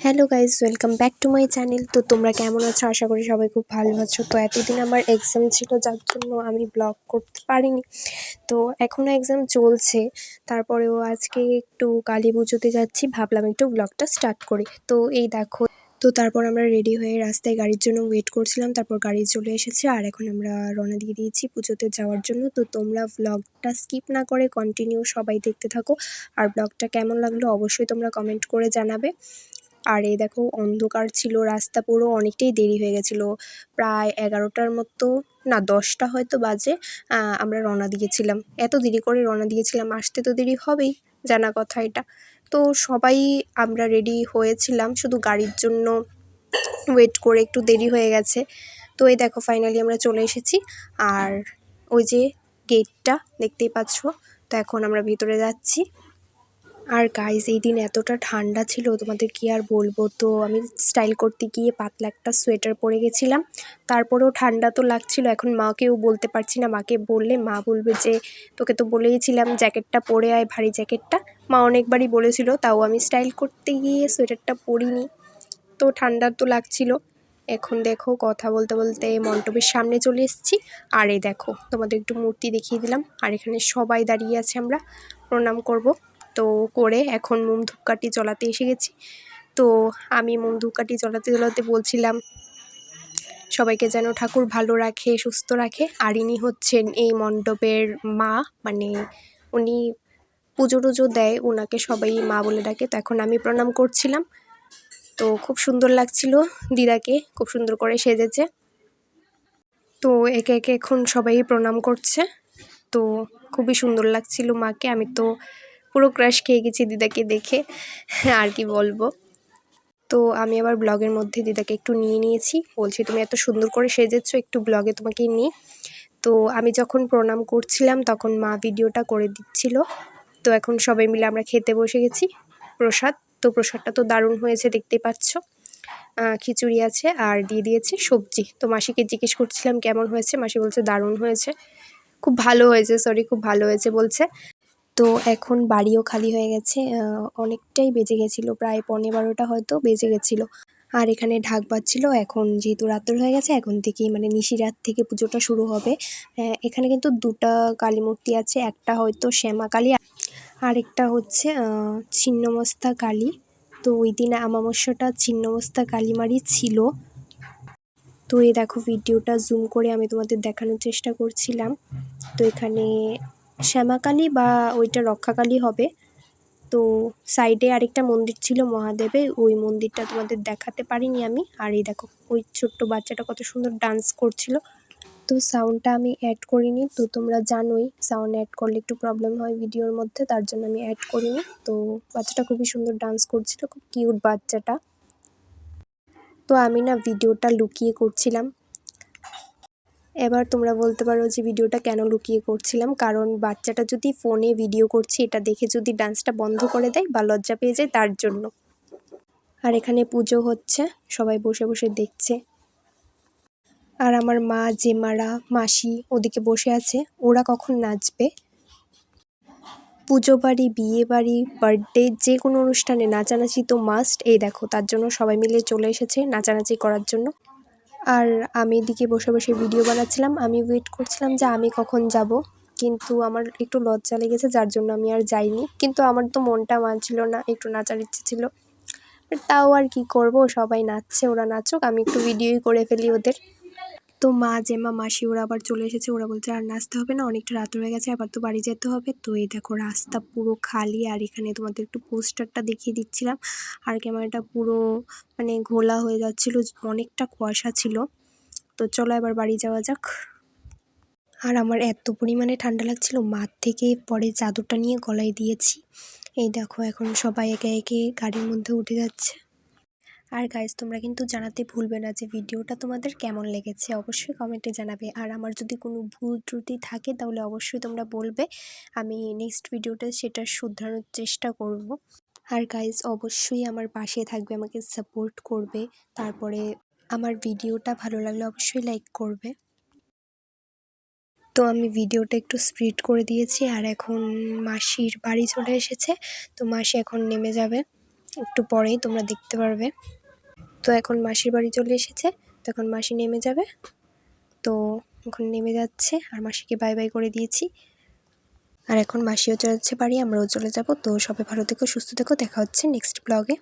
Hello guys, welcome back to my channel. তো তোমরা কেমন আছো? আশা করি সবাই খুব ভালো আছো। তো এতদিন আমার এক্সাম ছিল, যার জন্য আমি ব্লগ করতে পারিনি। তো এখনও এক্সাম চলছে, তারপরেও আজকে একটু কালী পুজোতে যাচ্ছি, ভাবলাম একটু ব্লগটা স্টার্ট করি। তো এই দেখো, তো তারপর আমরা রেডি হয়ে রাস্তায় গাড়ির জন্য ওয়েট করছিলাম, তারপর গাড়ি চলে এসেছে আর এখন আমরা রওনা দিয়ে দিয়েছি পুজোতে যাওয়ার জন্য। তো তোমরা ব্লগটা স্কিপ না করে কন্টিনিউ সবাই দেখতে থাকো, আর ব্লগটা কেমন লাগলো অবশ্যই তোমরা কমেন্ট করে জানাবে। আর এই দেখো, অন্ধকার ছিল রাস্তা, পুরো অনেকটাই দেরি হয়ে গেছিলো, প্রায় 11টার মতো, না 10টা হয়তো বাজে। আমরা রওনা দিয়েছিলাম, এত দেরি করে রওনা দিয়েছিলাম, আসতে তো দেরি হবেই, জানা কথা এটা। তো সবাই আমরা রেডি হয়েছিলাম, শুধু গাড়ির জন্য ওয়েট করে একটু দেরি হয়ে গেছে। তো এই দেখো, ফাইনালি আমরা চলে এসেছি, আর ওই যে গেটটা দেখতেই পাচ্ছ। তো এখন আমরা ভিতরে যাচ্ছি। আর গাইজ, এই দিন এতটা ঠান্ডা ছিল তোমাদের কি আর বলবো। তো আমি স্টাইল করতে গিয়ে পাতলা একটা সোয়েটার পরে গেছিলাম, তারপরেও ঠান্ডা তো লাগছিল। এখন মাকেও বলতে পারছি না, মাকে বললে মা বলবে যে তোকে তো বলেইছিলাম জ্যাকেটটা পরে আয়, ভারী জ্যাকেটটা। মা অনেকবারই বলেছিল, তাও আমি স্টাইল করতে গিয়ে সোয়েটারটা পরিনি, তো ঠান্ডা তো লাগছিল। এখন দেখো, কথা বলতে বলতে মণ্ডপের সামনে চলে এসেছি। আর এই দেখো, তোমাদের একটু মূর্তি দেখিয়ে দিলাম, আর এখানে সবাই দাঁড়িয়ে আছে, আমরা প্রণাম করব। তো করে এখন মোম ধূপকাঠি জ্বলাতে এসে গেছি। তো আমি মোম ধূপকাঠি জ্বলাতে জ্বলাতে বলছিলাম সবাইকে যেন ঠাকুর ভালো রাখে, সুস্থ রাখে। আর ইনি হচ্ছেন এই মণ্ডপের মা, মানে উনি পুজো টুজো দেয়, ওনাকে সবাই মা বলে ডাকে। তো এখন আমি প্রণাম করছিলাম। তো খুব সুন্দর লাগছিল, দিদাকে খুব সুন্দর করে সেজেছে। তো একে একে এখন সবাই প্রণাম করছে। তো খুবই সুন্দর লাগছিল মাকে, আমি তো পুরো ক্রাশ খেয়ে গেছি দিদাকে দেখে, আর কি বলবো। তো আমি আবার ব্লগের মধ্যে দিদাকে একটু নিয়ে নিয়েছি, বলছি তুমি এত সুন্দর করে সেজেছো, একটু ব্লগে তোমাকে নিই। তো আমি যখন প্রণাম করছিলাম তখন মা ভিডিওটা করে দিচ্ছিল। তো এখন সবাই মিলে আমরা খেতে বসে গেছি প্রসাদ। তো প্রসাদটা তো দারুণ হয়েছে, দেখতেই পাচ্ছ। খিচুড়ি আছে আর দিয়ে দিয়েছে সবজি। তো মাসিকে জিজ্ঞেস করছিলাম কেমন হয়েছে, মাসি বলছে দারুণ হয়েছে, খুব ভালো হয়েছে, খুব ভালো হয়েছে বলছে। তো এখন বাড়িও খালি হয়ে গেছে, অনেকটাই বেজে গেছিলো, প্রায় 11:15 হয়তো বেজে গেছিলো। আর এখানে ঢাক বাজছিল। এখন যেহেতু রাত্র হয়ে গেছে, এখন থেকেই মানে নিশিরাত থেকে পুজোটা শুরু হবে। এখানে কিন্তু দুটো কালী মূর্তি আছে, একটা হয়তো শ্যামা কালী, আরেকটা হচ্ছে ছিন্নমস্তা কালী। তো ওই দিন আমাবস্যাটা ছিন্নমস্তা কালীমারই ছিল। তো এই দেখো, ভিডিওটা জুম করে আমি তোমাদের দেখানোর চেষ্টা করছিলাম। তো এখানে শ্যামাকালী বা ওইটা রক্ষাকালী হবে। তো সাইডে আরেকটা মন্দির ছিল মহাদেবের, ওই মন্দিরটা তোমাদের দেখাতে পারিনি আমি। আর এই দেখো, ওই ছোট্ট বাচ্চাটা কত সুন্দর ডান্স করছিল। তো সাউন্ডটা আমি অ্যাড করিনি, তো তোমরা জানোই সাউন্ড অ্যাড করলে একটু প্রবলেম হয় ভিডিওর মধ্যে, তার জন্য আমি অ্যাড করিনি। তো বাচ্চাটা খুবই সুন্দর ডান্স করছিল, খুব কিউট বাচ্চাটা। তো আমি না ভিডিওটা লুকিয়ে করছিলাম। এবার তোমরা বলতে পারো যে ভিডিওটা কেন লুকিয়ে করছিলাম, কারণ বাচ্চাটা যদি ফোনে ভিডিও করছে এটা দেখে যদি ডান্সটা বন্ধ করে দেয় বা লজ্জা পেয়ে যায়, তার জন্য। আর এখানে পুজো হচ্ছে, সবাই বসে বসে দেখছে। আর আমার মা, জেমারা, মাসি ওদিকে বসে আছে, ওরা কখন নাচবে। পুজো বাড়ি, বিয়ে বাড়ি, বার্থডে, যে কোনো অনুষ্ঠানে নাচানাচি তো মাস্ট। এই দেখো, তার জন্য সবাই মিলে চলে এসেছে নাচানাচি করার জন্য। আর আমি এদিকে বসে বসে ভিডিও বানাচ্ছিলাম, আমি ওয়েট করছিলাম যে আমি কখন যাব, কিন্তু আমার একটু লজ্জা লেগেছে, যার জন্য আমি আর যাইনি। কিন্তু আমার তো মনটা মানছিল না, একটু নাচার ইচ্ছে ছিল, তাও আর কি করব, সবাই নাচছে, ওরা নাচুক, আমি একটু ভিডিওই করে ফেলি ওদের। তো মা, জেমা, মাসি ওরা আবার চলে এসেছে, ওরা বলছে আর নাচতে হবে না, অনেকটা রাত হয়ে গেছে, আবার তো বাড়ি যেতে হবে। তো এই দেখো, রাস্তা পুরো খালি, আর এখানে তোমাদের একটু পোস্টারটা দেখিয়ে দিচ্ছিলাম। আর ক্যামেরাটা পুরো মানে ঘোলা হয়ে যাচ্ছিল, অনেকটা কুয়াশা ছিল। তো চলো এবার বাড়ি যাওয়া যাক। আর আমার এত পরিমাণে ঠান্ডা লাগছিল, মাঠ থেকে পরে চাদরটা নিয়ে গলায় দিয়েছি। এই দেখো, এখন সবাই একে একে গাড়ির মধ্যে উঠে যাচ্ছে। আর গাইজ, তোমরা কিন্তু জানাতে ভুলবে না যে ভিডিওটা তোমাদের কেমন লেগেছে, অবশ্যই কমেন্টে জানাবে। আর আমার যদি কোনো ভুল ত্রুটি থাকে তাহলে অবশ্যই তোমরা বলবে, আমি নেক্সট ভিডিওতে সেটা শুধরানোর চেষ্টা করব। আর গাইজ, অবশ্যই আমার পাশে থাকবে, আমাকে সাপোর্ট করবে। তারপরে আমার ভিডিওটা ভালো লাগলে অবশ্যই লাইক করবে। তো আমি ভিডিওটা একটু স্পিড করে দিয়েছি। আর এখন মাসির বাড়ি চলে এসেছে, তো মাসি এখন নেমে যাবে, একটু পরেই তোমরা দেখতে পারবে। তো এখন মাসির বাড়ি চলে এসেছে, তো এখন মাসি নেমে যাবে। তো এখন নেমে যাচ্ছে আর মাসিকে বাই বাই করে দিয়েছি। আর এখন মাসিও চলে যাচ্ছে বাড়ি, আমরাও চলে যাব। তো সবাই ভালো থেকো, সুস্থ থেকো, দেখা হচ্ছে নেক্সট ব্লগে।